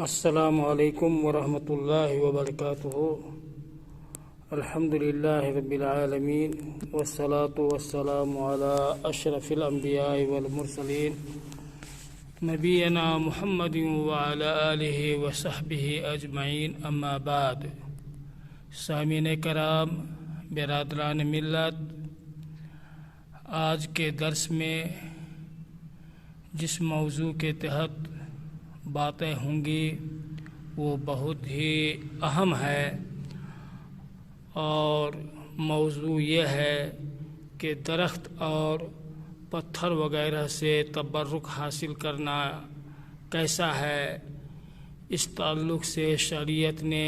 السلام علیکم ورحمۃ اللہ وبرکاتہ۔ الحمد للہ رب العالمین والصلاة والسلام علی اشرف الانبیاء والمرسلین نبینا محمد وعلی آلہ وصحبہ اجمعین، اما بعد۔ سامعین کرام، برادران ملت، آج کے درس میں جس موضوع کے تحت باتیں ہوں گی وہ بہت ہی اہم ہے، اور موضوع یہ ہے کہ درخت اور پتھر وغیرہ سے تبرک حاصل کرنا کیسا ہے، اس تعلق سے شریعت نے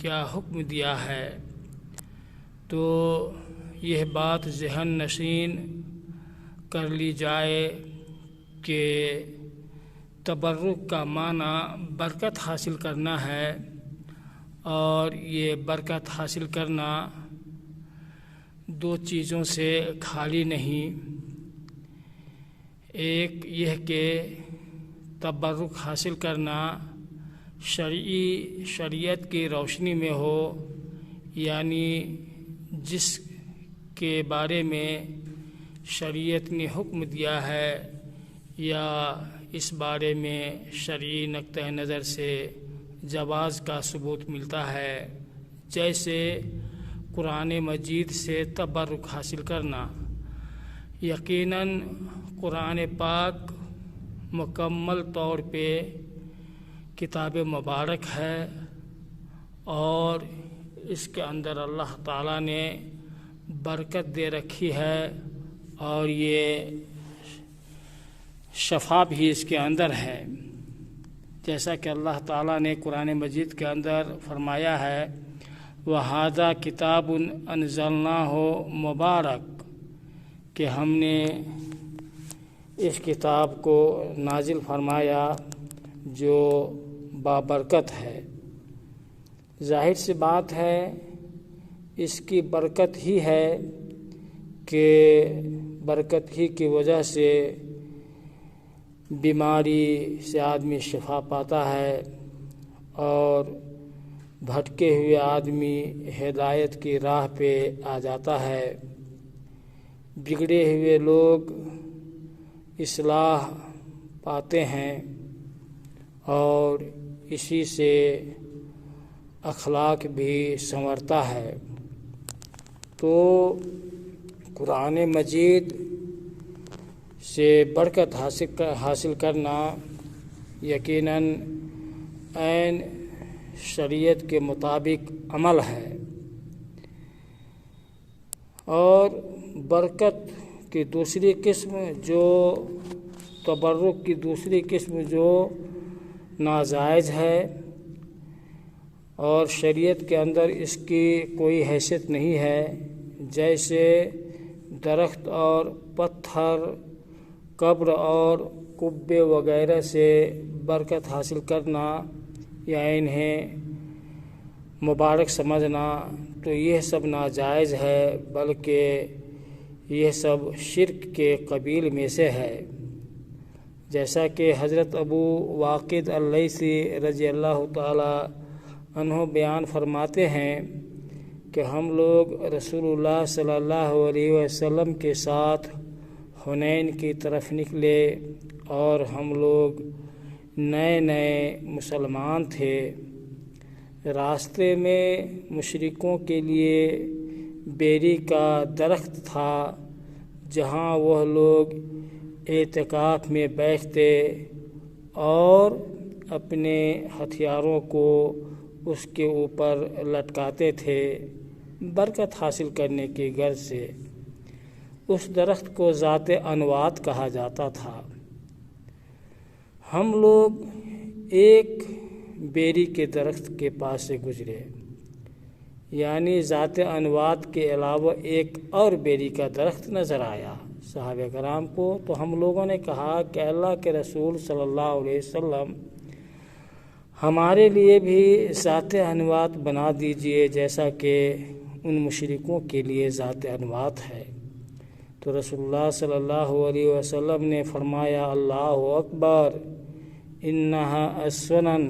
کیا حکم دیا ہے۔ تو یہ بات ذہن نشین کر لی جائے کہ تبرک کا معنی برکت حاصل کرنا ہے، اور یہ برکت حاصل کرنا دو چیزوں سے خالی نہیں۔ ایک یہ کہ تبرک حاصل کرنا شریعت کی روشنی میں ہو، یعنی جس کے بارے میں شریعت نے حکم دیا ہے یا اس بارے میں شرعی نقطہ نظر سے جواز کا ثبوت ملتا ہے، جیسے قرآن مجید سے تبرک حاصل کرنا۔ یقیناً قرآن پاک مکمل طور پہ کتاب مبارک ہے، اور اس کے اندر اللہ تعالیٰ نے برکت دے رکھی ہے، اور یہ شفا بھی اس کے اندر ہے، جیسا کہ اللہ تعالیٰ نے قرآن مجید کے اندر فرمایا ہے وَهَذَا كِتَابٌ أَنزَلْنَاهُ مُبَارَكٌ، کہ ہم نے اس کتاب کو نازل فرمایا جو بابرکت ہے۔ ظاہر سی بات ہے اس کی برکت ہی ہے کہ برکت ہی کی وجہ سے بیماری سے آدمی شفا پاتا ہے، اور بھٹکے ہوئے آدمی ہدایت کی راہ پہ آ جاتا ہے، بگڑے ہوئے لوگ اصلاح پاتے ہیں، اور اسی سے اخلاق بھی سنورتا ہے۔ تو قرآن مجید سے برکت حاصل کرنا یقیناً عین شریعت کے مطابق عمل ہے، اور برکت کی دوسری قسم جو تبرک کی دوسری قسم جو ناجائز ہے، اور شریعت کے اندر اس کی کوئی حیثیت نہیں ہے، جیسے درخت اور پتھر، قبر اور قبے وغیرہ سے برکت حاصل کرنا یا انہیں مبارک سمجھنا، تو یہ سب ناجائز ہے، بلکہ یہ سب شرک کے قبیل میں سے ہے۔ جیسا کہ حضرت ابو واقد اللیثی رضی اللہ تعالی عنہ بیان فرماتے ہیں کہ ہم لوگ رسول اللہ صلی اللہ علیہ وسلم کے ساتھ حنین کی طرف نکلے، اور ہم لوگ نئے مسلمان تھے۔ راستے میں مشرکوں کے لیے بیری کا درخت تھا، جہاں وہ لوگ اعتکاف میں بیٹھتے اور اپنے ہتھیاروں کو اس کے اوپر لٹکاتے تھے برکت حاصل کرنے کی غرض سے۔ اس درخت کو ذات انوات کہا جاتا تھا۔ ہم لوگ ایک بیری کے درخت کے پاس سے گزرے، یعنی ذات انوات کے علاوہ ایک اور بیری کا درخت نظر آیا صحابہ کرام کو۔ تو ہم لوگوں نے کہا کہ اللہ کے رسول صلی اللہ علیہ وسلم، ہمارے لیے بھی ذات انوات بنا دیجئے جیسا کہ ان مشرکوں کے لیے ذات انوات ہے۔ تو رسول اللہ صلی اللہ علیہ وسلم نے فرمایا اللہ اکبر، انہا السنن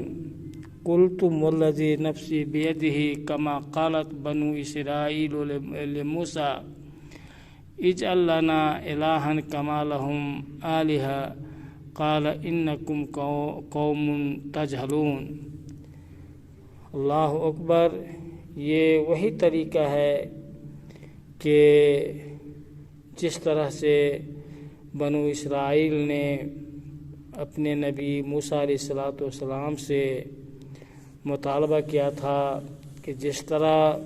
قلتم والذی نفسی بیدہ کما قالت بنو اسرائیل لموسیٰ اجعل لنا الہا کما لہم آلہہ قال انکم قوم تجہلون۔ اللہ اکبر۔ یہ وہی طریقہ ہے کہ جس طرح سے بنو اسرائیل نے اپنے نبی موسیٰ علیہ السلام سے مطالبہ کیا تھا کہ جس طرح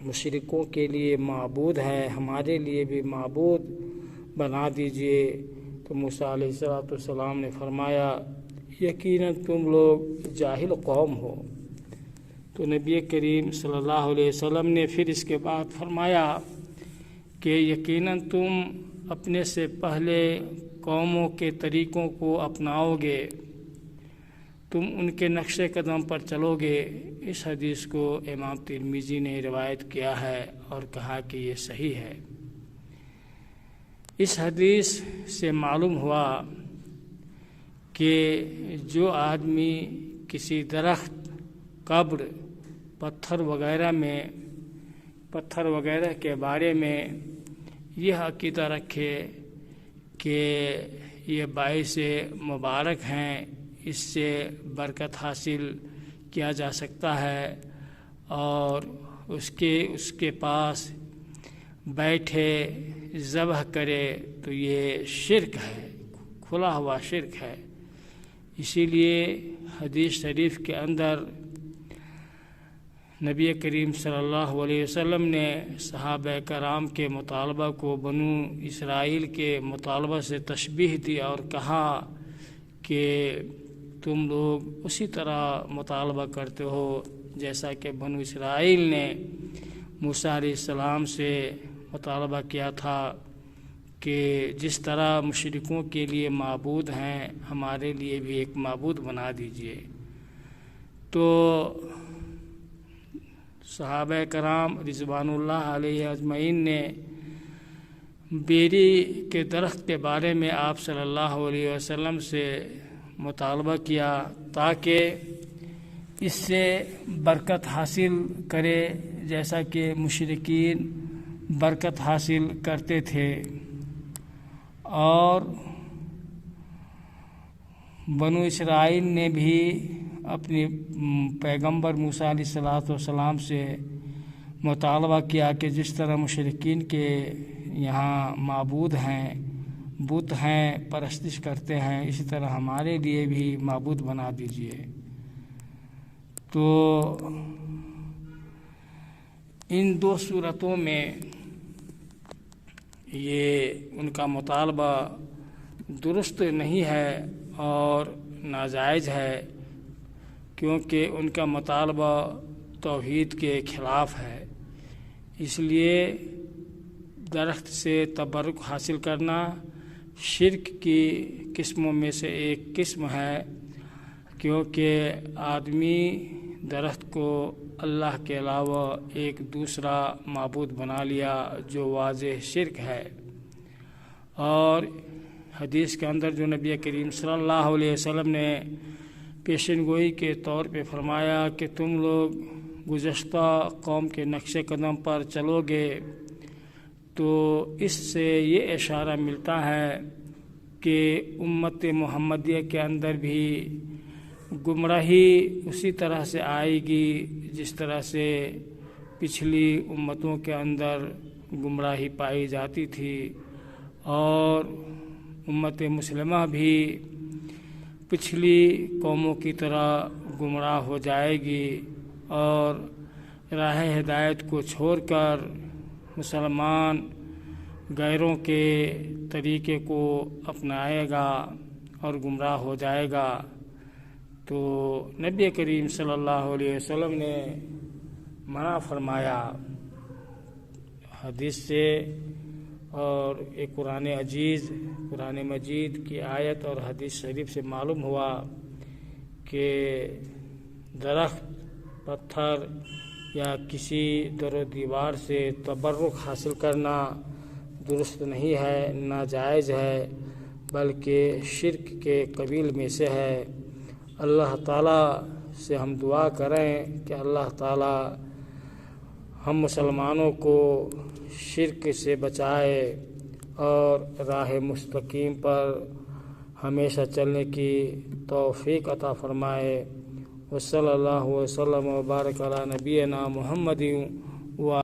مشرکوں کے لیے معبود ہے ہمارے لیے بھی معبود بنا دیجئے، تو موسیٰ علیہ السلام نے فرمایا یقیناً تم لوگ جاہل قوم ہو۔ تو نبی کریم صلی اللہ علیہ وسلم نے پھر اس کے بعد فرمایا کہ یقیناً تم اپنے سے پہلے قوموں کے طریقوں کو اپناؤ گے، تم ان کے نقش قدم پر چلو گے۔ اس حدیث کو امام ترمذی نے روایت کیا ہے اور کہا کہ یہ صحیح ہے۔ اس حدیث سے معلوم ہوا کہ جو آدمی کسی درخت، قبر، پتھر وغیرہ کے بارے میں یہ عقیدہ رکھے کہ یہ باعث مبارک ہیں، اس سے برکت حاصل کیا جا سکتا ہے، اور اس کے پاس بیٹھے ذبح کرے تو یہ شرک ہے، کھلا ہوا شرک ہے۔ اسی لیے حدیث شریف کے اندر نبی کریم صلی اللہ علیہ وسلم نے صحابہ کرام کے مطالبہ کو بنو اسرائیل کے مطالبہ سے تشبیہ دی اور کہا کہ تم لوگ اسی طرح مطالبہ کرتے ہو جیسا کہ بنو اسرائیل نے موسیٰ علیہ السلام سے مطالبہ کیا تھا کہ جس طرح مشرکوں کے لیے معبود ہیں ہمارے لیے بھی ایک معبود بنا دیجئے۔ تو صحابہ کرام رضوان اللہ علیہ اجمعین نے بیری کے درخت کے بارے میں آپ صلی اللہ علیہ وسلم سے مطالبہ کیا تاکہ اس سے برکت حاصل کرے جیسا کہ مشرکین برکت حاصل کرتے تھے، اور بنو اسرائیل نے بھی اپنے پیغمبر موسیٰ علیہ السلام سے مطالبہ کیا کہ جس طرح مشرکین کے یہاں معبود ہیں، بت ہیں، پرستش کرتے ہیں، اسی طرح ہمارے لیے بھی معبود بنا دیجئے۔ تو ان دو صورتوں میں یہ ان کا مطالبہ درست نہیں ہے اور ناجائز ہے، کیونکہ ان کا مطالبہ توحید کے خلاف ہے۔ اس لیے درخت سے تبرک حاصل کرنا شرک کی قسموں میں سے ایک قسم ہے، کیونکہ آدمی درخت کو اللہ کے علاوہ ایک دوسرا معبود بنا لیا جو واضح شرک ہے۔ اور حدیث کے اندر جو نبی کریم صلی اللہ علیہ وسلم نے پیشن گوئی کے طور پہ فرمایا کہ تم لوگ گزشتہ قوم کے نقش قدم پر چلو گے، تو اس سے یہ اشارہ ملتا ہے کہ امت محمدیہ کے اندر بھی گمراہی اسی طرح سے آئے گی جس طرح سے پچھلی امتوں کے اندر گمراہی پائی جاتی تھی، اور امت مسلمہ بھی پچھلی قوموں کی طرح گمراہ ہو جائے گی اور راہ ہدایت کو چھوڑ کر مسلمان غیروں کے طریقے کو اپنائے گا اور گمراہ ہو جائے گا۔ تو نبی کریم صلی اللہ علیہ وسلم نے منع فرمایا حدیث سے، اور ایک قرآن مجید کی آیت اور حدیث شریف سے معلوم ہوا کہ درخت، پتھر یا کسی در و دیوار سے تبرک حاصل کرنا درست نہیں ہے، ناجائز ہے، بلکہ شرک کے قبیل میں سے ہے۔ اللہ تعالیٰ سے ہم دعا کریں کہ اللہ تعالیٰ ہم مسلمانوں کو شرک سے بچائے اور راہ مستقیم پر ہمیشہ چلنے کی توفیق عطا فرمائے۔ وصلی اللہ وسلم وبارک علی نبینا محمد و